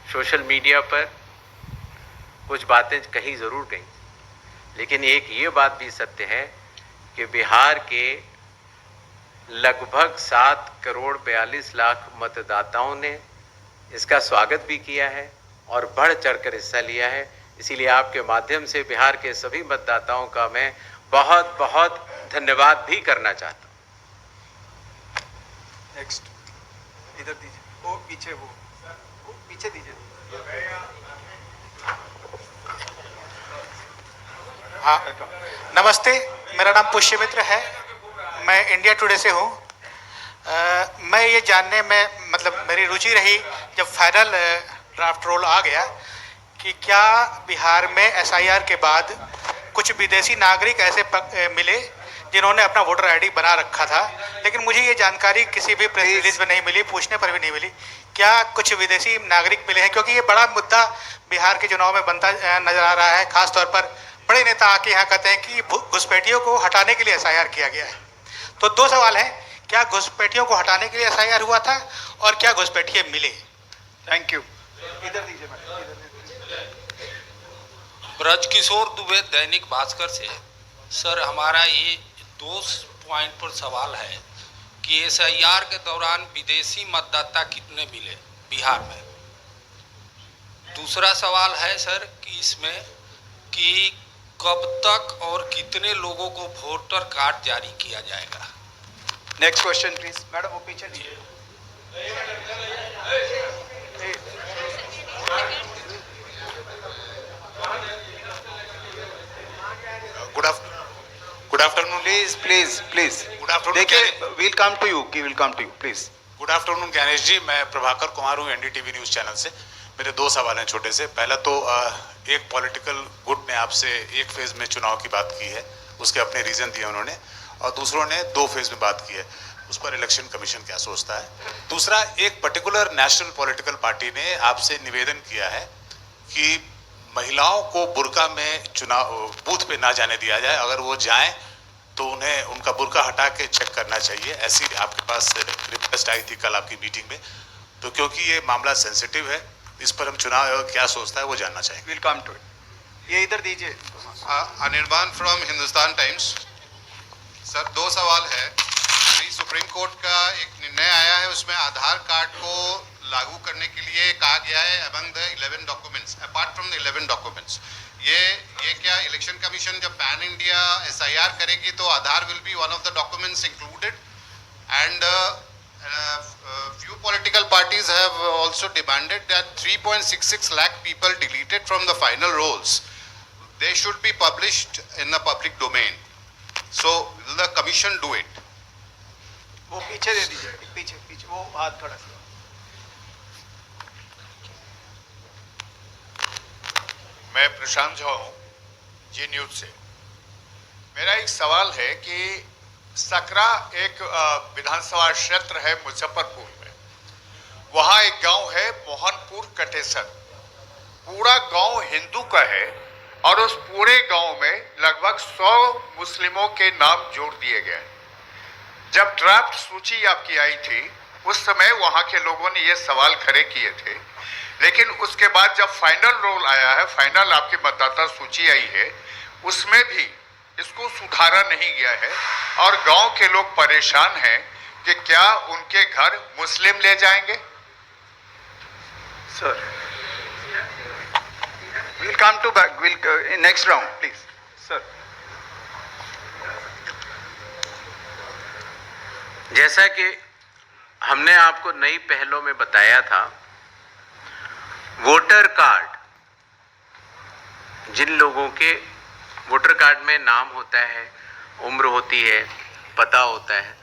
A: सोशल मीडिया पर कुछ बातें कही जरूर गई, लेकिन एक ये बात भी सत्य है कि बिहार के लगभग 7 करोड़ 42 लाख मतदाताओं ने इसका स्वागत भी किया है और बढ़ चढ़कर हिस्सा लिया है। इसीलिए आपके माध्यम से बिहार के सभी मतदाताओं का मैं बहुत बहुत धन्यवाद भी करना चाहता हूँ।
G: नेक्स्ट इधर दीजिए, वो पीछे दीजिए।
I: हाँ, नमस्ते, मेरा नाम पुष्य मित्र है, मैं इंडिया टुडे से हूँ। मैं ये जानने में मतलब मेरी रुचि रही जब फाइनल ड्राफ्ट रोल आ गया कि क्या बिहार में एसआईआर के बाद कुछ विदेशी नागरिक ऐसे मिले जिन्होंने अपना वोटर आईडी बना रखा था, लेकिन मुझे ये जानकारी किसी भी प्रेस रिलीज में नहीं मिली, पूछने पर भी नहीं मिली। क्या कुछ विदेशी नागरिक मिले हैं? क्योंकि ये बड़ा मुद्दा बिहार के चुनाव में बनता नजर आ रहा है। खासतौर पर बड़े नेता आके यहाँ कहते हैं कि घुसपैठियों को हटाने के लिए एसआईआर किया गया है। तो दो सवाल हैं, क्या घुसपैठियों को हटाने के लिए एसआईआर हुआ था और क्या घुसपैठिए मिले?
B: Thank you. इधर दीजिए
H: ब्रजकिशोर दुबे, दैनिक भास्कर से। सर, हमारा ये 2 पॉइंट पर सवाल है कि एसआईआर के दौरान विदेशी मतदाता कितने मिले बिहार में। दूसरा सवाल है सर कि इसमें कि कब तक और कितने लोगों को वोटर कार्ड जारी किया जाएगा।
B: Next question please. मैडम वो पीछे लीजिए।
J: Good afternoon
B: please
J: good afternoon.
B: देखिए, will come to you please.
J: Good afternoon Gyanesh ji, मैं प्रभाकर कुमार हूँ एनडीटीवी न्यूज़ चैनल से। मेरे 2 सवाल हैं छोटे से। पहला तो एक पॉलिटिकल गुट ने आपसे एक फेज में चुनाव की बात की है, उसके अपने रीजन दिए उन्होंने, और दूसरों ने 2 फेज में बात की है। उस पर इलेक्शन कमीशन क्या सोचता है? दूसरा, एक पर्टिकुलर नेशनल पॉलिटिकल पार्टी ने आपसे निवेदन किया है कि महिलाओं को बुर्का में चुनाव बूथ पे ना जाने दिया जाए, अगर वो जाएं तो उन्हें उनका बुर्का हटा के चेक करना चाहिए। ऐसी आपके पास रिक्वेस्ट आई थी कल आपकी मीटिंग में। तो क्योंकि ये मामला सेंसिटिव है, इस पर हम चुनाव आयोग क्या सोचता है वो जानना चाहेंगे।
B: Will come to it. ये इधर दीजिए।
K: Anirban from Hindustan Times. Sir, 2 सवाल है। सुप्रीम कोर्ट का एक निर्णय आया है, उसमें आधार कार्ड को लागू करने के लिए कहा गया है among the 11 documents, apart from the 11 documents. ये क्या इलेक्शन कमीशन जब पैन इंडिया एसआईआर करेगी तो Aadhaar will be one of the documents included? And few political parties have also demanded that 3.66 lakh people deleted from the final rolls, they should be published in the public domain. So will the commission do it?
B: वो पीछे दे दीजिए, पीछे वो हाथ थोड़ा सा।
L: मैं प्रशांत झा हूँ, जी न्यूज से। मेरा एक सवाल है कि सकरा एक विधानसभा क्षेत्र है मुजफ्फरपुर में, वहाँ एक गांव है मोहनपुर कटेसर। पूरा गांव हिंदू का है और उस पूरे गांव में लगभग 100 मुस्लिमों के नाम जोड़ दिए गए। जब ड्राफ्ट सूची आपकी आई थी उस समय वहाँ के लोगों ने ये सवाल खड़े किए थे, लेकिन उसके बाद जब फाइनल रोल आया है, फाइनल आपकी मतदाता सूची आई है, उसमें भी इसको सुधारा नहीं गया है और गांव के लोग परेशान हैं कि क्या उनके घर मुस्लिम ले जाएंगे।
B: Sir, we'll come to back, in next round, please. Sir.
A: जैसा कि हमने आपको नई पहलों में बताया था, वोटर कार्ड, जिन लोगों के वोटर कार्ड में नाम होता है, उम्र होती है, पता होता है,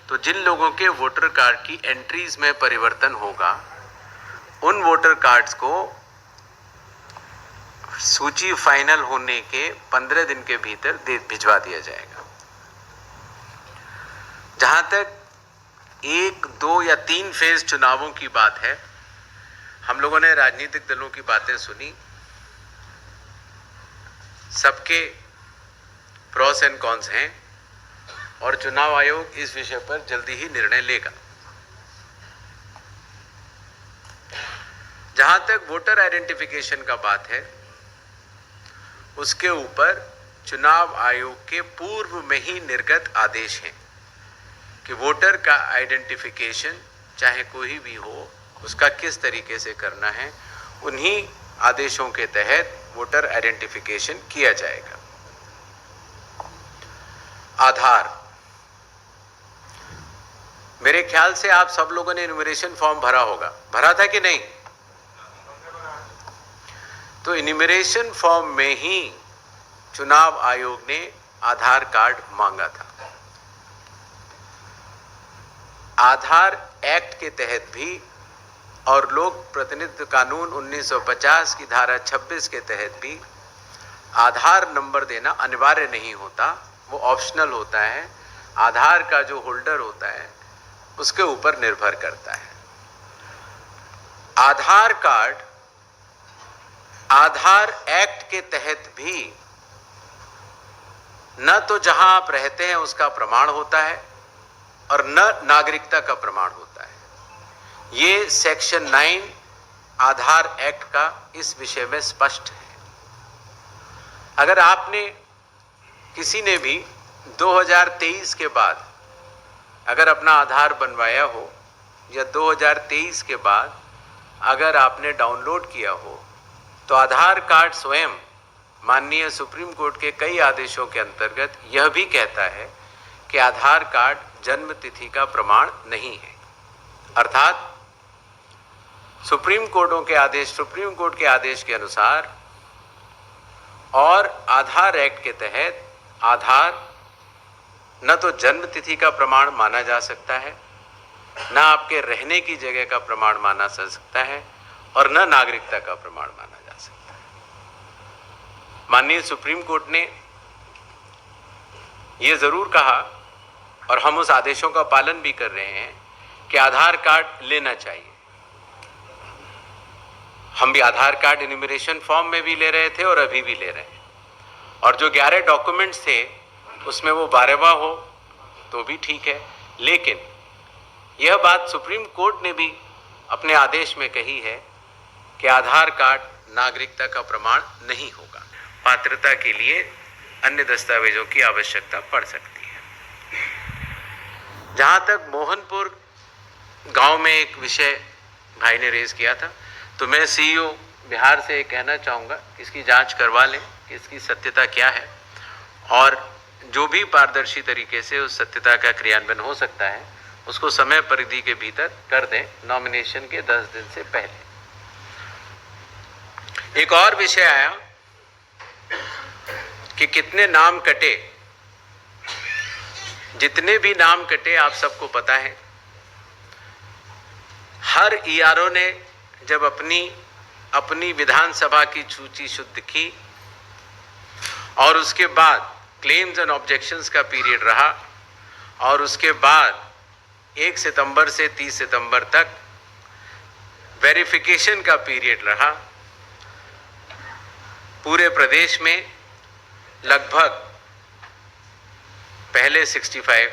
A: तो जिन लोगों के वोटर कार्ड की एंट्रीज में परिवर्तन होगा, उन वोटर कार्ड्स को सूची फाइनल होने के 15 दिन के भीतर भिजवा दिया जाएगा। जहां तक 1, 2 या 3 फेज चुनावों की बात है, हम लोगों ने राजनीतिक दलों की बातें सुनी, सबके प्रोस एंड कॉन्स हैं और चुनाव आयोग इस विषय पर जल्दी ही निर्णय लेगा। जहां तक वोटर आइडेंटिफिकेशन का बात है, उसके ऊपर चुनाव आयोग के पूर्व में ही निर्गत आदेश हैं कि वोटर का आइडेंटिफिकेशन चाहे कोई भी हो, उसका किस तरीके से करना है, उन्हीं आदेशों के तहत वोटर आइडेंटिफिकेशन किया जाएगा। आधार, मेरे ख्याल से आप सब लोगों ने इन्यूमरेशन फॉर्म भरा होगा, भरा था कि नहीं? तो इन्यूमरेशन फॉर्म में ही चुनाव आयोग ने आधार कार्ड मांगा था। आधार एक्ट के तहत भी और लोक प्रतिनिधित्व कानून 1950 की धारा 26 के तहत भी आधार नंबर देना अनिवार्य नहीं होता, वो ऑप्शनल होता है। आधार का जो होल्डर होता है उसके ऊपर निर्भर करता है। आधार कार्ड आधार एक्ट के तहत भी न तो जहां आप रहते हैं उसका प्रमाण होता है और न नागरिकता का प्रमाण होता है। ये सेक्शन 9 आधार एक्ट का इस विषय में स्पष्ट है। अगर आपने किसी ने भी 2023 के बाद अगर अपना आधार बनवाया हो या 2023 के बाद अगर आपने डाउनलोड किया हो, तो आधार कार्ड स्वयं माननीय सुप्रीम कोर्ट के कई आदेशों के अंतर्गत यह भी कहता है कि आधार कार्ड जन्म तिथि का प्रमाण नहीं है। अर्थात सुप्रीम कोर्ट के आदेश के अनुसार और आधार एक्ट के तहत आधार न तो जन्म तिथि का प्रमाण माना जा सकता है, न आपके रहने की जगह का प्रमाण माना जा सकता है और न नागरिकता का प्रमाण माना जा सकता है। माननीय सुप्रीम कोर्ट ने यह जरूर कहा और हम उस आदेशों का पालन भी कर रहे हैं कि आधार कार्ड लेना चाहिए। हम भी आधार कार्ड इन्यूमरेशन फॉर्म में भी ले रहे थे और अभी भी ले रहे हैं, और जो 11 डॉक्यूमेंट्स थे उसमें वो 12वां हो तो भी ठीक है। लेकिन यह बात सुप्रीम कोर्ट ने भी अपने आदेश में कही है कि आधार कार्ड नागरिकता का प्रमाण नहीं होगा। पात्रता के लिए अन्य दस्तावेजों की आवश्यकता पड़ सकती है। जहां तक मोहनपुर गांव में एक विषय भाई ने रेज किया था, तो मैं सीईओ बिहार से कहना चाहूँगा कि इसकी जांच करवा लें कि इसकी सत्यता क्या है, और जो भी पारदर्शी तरीके से उस सत्यता का क्रियान्वयन हो सकता है उसको समय परिधि के भीतर कर दें, नॉमिनेशन के 10 दिन से पहले। एक और विषय आया कि कितने नाम कटे। जितने भी नाम कटे आप सबको पता है। हर ईआरओ ने जब अपनी विधानसभा की सूची शुद्ध की और उसके बाद क्लेम्स एंड ऑब्जेक्शंस का पीरियड रहा और उसके बाद 1 सितंबर से 30 सितंबर तक वेरिफिकेशन का पीरियड रहा, पूरे प्रदेश में लगभग पहले 65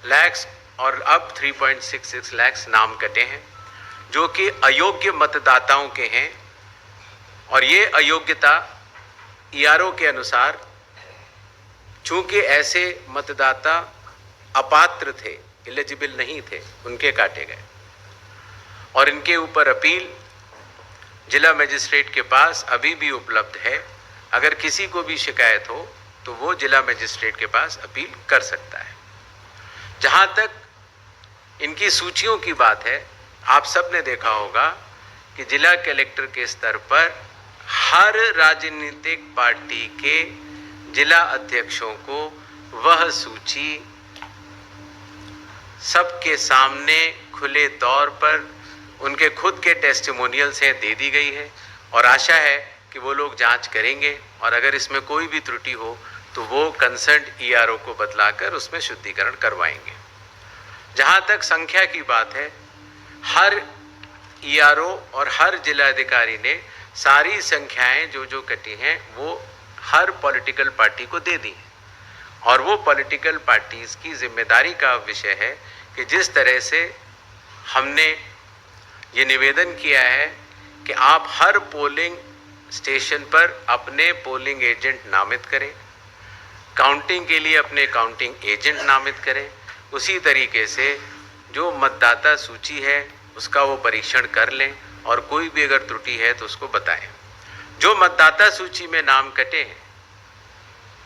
A: लाख और अब 3.66 लाख नाम कटे हैं जो कि अयोग्य मतदाताओं के हैं, और ये अयोग्यता ईआरओ के अनुसार चूंकि ऐसे मतदाता अपात्र थे, एलिजिबल नहीं थे, उनके काटे गए और इनके ऊपर अपील जिला मजिस्ट्रेट के पास अभी भी उपलब्ध है। अगर किसी को भी शिकायत हो तो वो जिला मजिस्ट्रेट के पास अपील कर सकता है। जहां तक इनकी सूचियों की बात है, आप सब ने देखा होगा कि जिला कलेक्टर के स्तर पर हर राजनीतिक पार्टी के जिला अध्यक्षों को वह सूची सबके सामने खुले तौर पर उनके खुद के टेस्टिमोनियल से दे दी गई है, और आशा है कि वो लोग जांच करेंगे और अगर इसमें कोई भी त्रुटि हो तो वो कंसर्न्ड ईआरओ को बतलाकर उसमें शुद्धिकरण करवाएंगे। जहां तक संख्या की बात है, हर ईआरओ और हर जिलाधिकारी ने सारी संख्याएं जो कटी हैं वो हर पॉलिटिकल पार्टी को दे दी हैं, और वो पॉलिटिकल पार्टीज की जिम्मेदारी का विषय है कि जिस तरह से हमने ये निवेदन किया है कि आप हर पोलिंग स्टेशन पर अपने पोलिंग एजेंट नामित करें, काउंटिंग के लिए अपने काउंटिंग एजेंट नामित करें, उसी तरीके से जो मतदाता सूची है उसका वो परीक्षण कर लें और कोई भी अगर त्रुटि है तो उसको बताएं। जो मतदाता सूची में नाम कटे हैं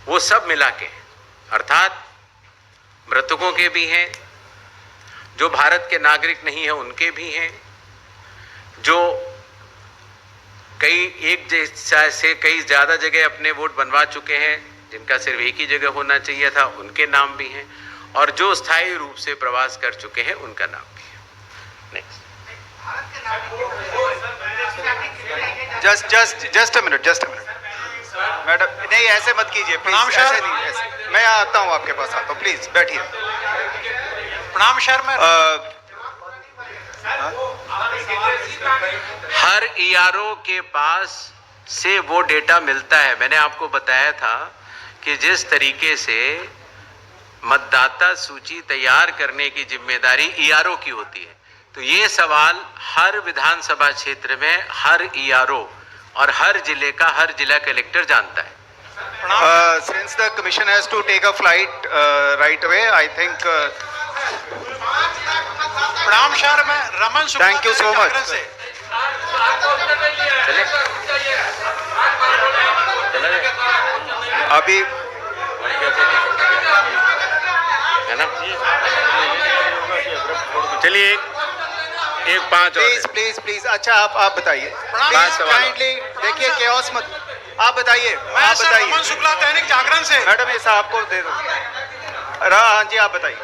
A: वो सब मिला के, अर्थात मृतकों के भी हैं, जो भारत के नागरिक नहीं हैं उनके भी हैं, जो कई एक से कई ज़्यादा जगह अपने वोट बनवा चुके हैं, जिनका सिर्फ एक ही जगह होना चाहिए था उनके नाम भी हैं, और जो स्थायी रूप से प्रवास कर चुके हैं उनका नाम भी है। Next.
B: Just a minute madam, नहीं ऐसे मत कीजिए प्लीज, ऐसे नहीं, ऐसे मैं आता हूँ, आपके पास आता हूँ, प्लीज बैठिए।
I: प्रणाम सर। मैं
A: हर ईआरओ के पास से वो डेटा मिलता है। मैंने आपको बताया था कि जिस तरीके से मतदाता सूची तैयार करने की जिम्मेदारी ईआरओ की होती है, तो ये सवाल हर विधानसभा क्षेत्र में हर ईआरओ और हर जिले का हर जिला कलेक्टर जानता है।
B: Since the commission has to take a flight right away, I think.
I: प्रणाम सर। मैं Raman Shukla,
B: Thank you so much.
I: से।
B: अभी
A: है ना, चलिए एक पांच और
B: प्लीज अच्छा आप बताइए काइंडली, देखिए केओस मत, आप बताइए।
I: मैं सर रमन शुक्ला, दैनिक जागरण से।
B: मैडम ये साहब को दे दो। हाँ जी, आप बताइए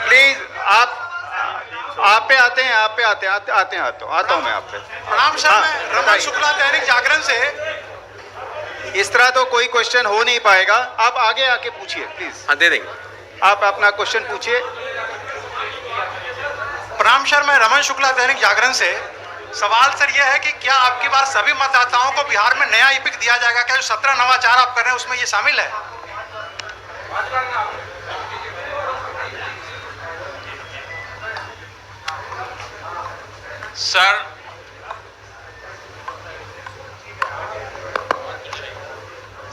B: प्लीज। आप पे आते हैं, आप पे आते हैं, आता हूँ मैं आप पे।
I: प्रणाम सर। मैं रमन शुक्ला, दैनिक जागरण से।
B: इस तरह तो कोई क्वेश्चन हो नहीं पाएगा, आप आगे आके पूछिए प्लीज।
A: हाँ, दे देंगे।
B: आप अपना क्वेश्चन पूछिए।
I: प्रणाम सर। मैं रमन शुक्ला, दैनिक जागरण से। सवाल सर यह है कि क्या आपकी बार सभी मतदाताओं को बिहार में नया ईपिक दिया जाएगा? क्या जो 17 नवाचार आप कर रहे हैं उसमें ये शामिल है?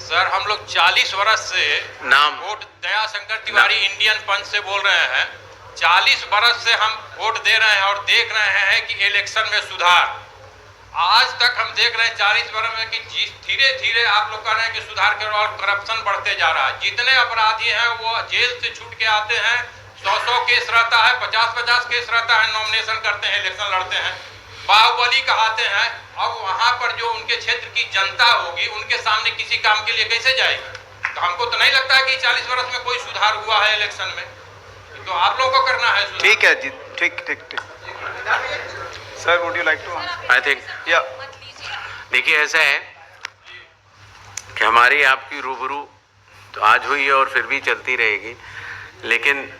H: सर हम लोग 40 वर्ष से
A: नाम
H: वोट दया शंकर तिवारी इंडियन पंच से बोल रहे हैं। 40 वर्ष से हम वोट दे रहे हैं और देख रहे हैं कि इलेक्शन में सुधार। आज तक हम देख रहे हैं 40 वर्ष में कि धीरे धीरे आप लोग कह रहे हैं कि सुधार के और करप्शन बढ़ते जा रहा है। जितने अपराधी हैं वो जेल से छूट के आते हैं, 100 केस रहता है, 50 केस रहता है, नॉमिनेशन करते हैं, इलेक्शन लड़ते हैं, बाहुबली कहते हैं। अब वहां पर जो उनके क्षेत्र की जनता होगी उनके सामने किसी काम के लिए कैसे जाएगी? तो हमको तो नहीं लगता है कि 40 वर्ष में कोई सुधार हुआ है इलेक्शन में। तो आप लोगों को करना है सुधार।
B: ठीक है जी, ठीक। Sir would you like to?
A: I think
B: या
A: देखिए ऐसा है कि हमारी आपकी रूबरू तो आज हुई है और फिर भी चलती रहेगी, लेकिन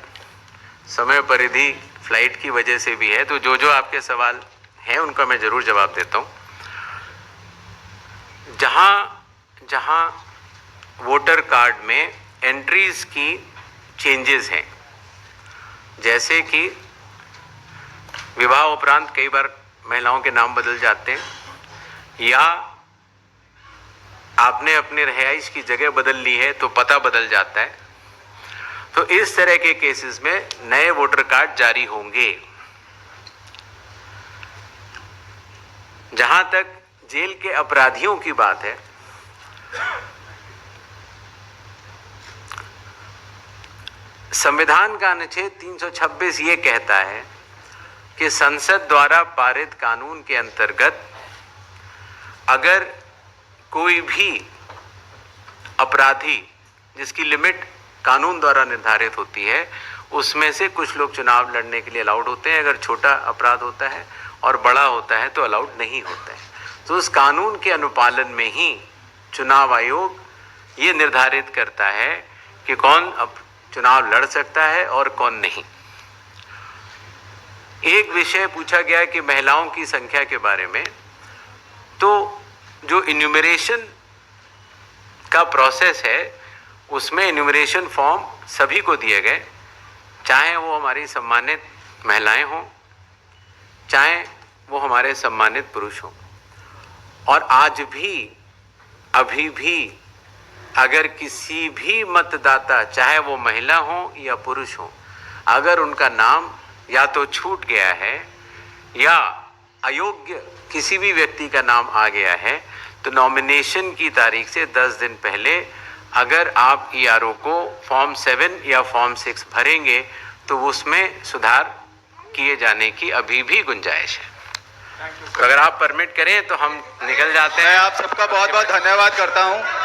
A: समय परिधि फ्लाइट की वजह से भी है। तो जो आपके सवाल हैं उनका मैं ज़रूर जवाब देता हूँ। जहाँ वोटर कार्ड में एंट्रीज की चेंजेस हैं, जैसे कि विवाह उपरांत कई बार महिलाओं के नाम बदल जाते हैं, या आपने अपने रिहाइश की जगह बदल ली है तो पता बदल जाता है, तो इस तरह के केसेस में नए वोटर कार्ड जारी होंगे। जहां तक जेल के अपराधियों की बात है, संविधान का अनुच्छेद 326 ये कहता है कि संसद द्वारा पारित कानून के अंतर्गत अगर कोई भी अपराधी जिसकी लिमिट कानून द्वारा निर्धारित होती है, उसमें से कुछ लोग चुनाव लड़ने के लिए अलाउड होते हैं। अगर छोटा अपराध होता है और बड़ा होता है तो अलाउड नहीं होता है। तो उस कानून के अनुपालन में ही चुनाव आयोग ये निर्धारित करता है कि कौन अब चुनाव लड़ सकता है और कौन नहीं। एक विषय पूछा गया कि महिलाओं की संख्या के बारे में, तो जो इन्यूमरेशन का प्रोसेस है उसमें इन्यूमरेशन फॉर्म सभी को दिए गए, चाहे वो हमारी सम्मानित महिलाएं हों, चाहे वो हमारे सम्मानित पुरुष हों। और आज भी अभी भी अगर किसी भी मतदाता, चाहे वो महिला हो या पुरुष हो, अगर उनका नाम या तो छूट गया है या अयोग्य किसी भी व्यक्ति का नाम आ गया है, तो नॉमिनेशन की तारीख से 10 दिन पहले अगर आप ईआरओ को फॉर्म 7 या फॉर्म 6 भरेंगे तो उसमें सुधार किए जाने की अभी भी गुंजाइश है। तो अगर आप परमिट करें तो हम निकल जाते हैं।
B: मैं आप सबका बहुत बहुत धन्यवाद करता हूं।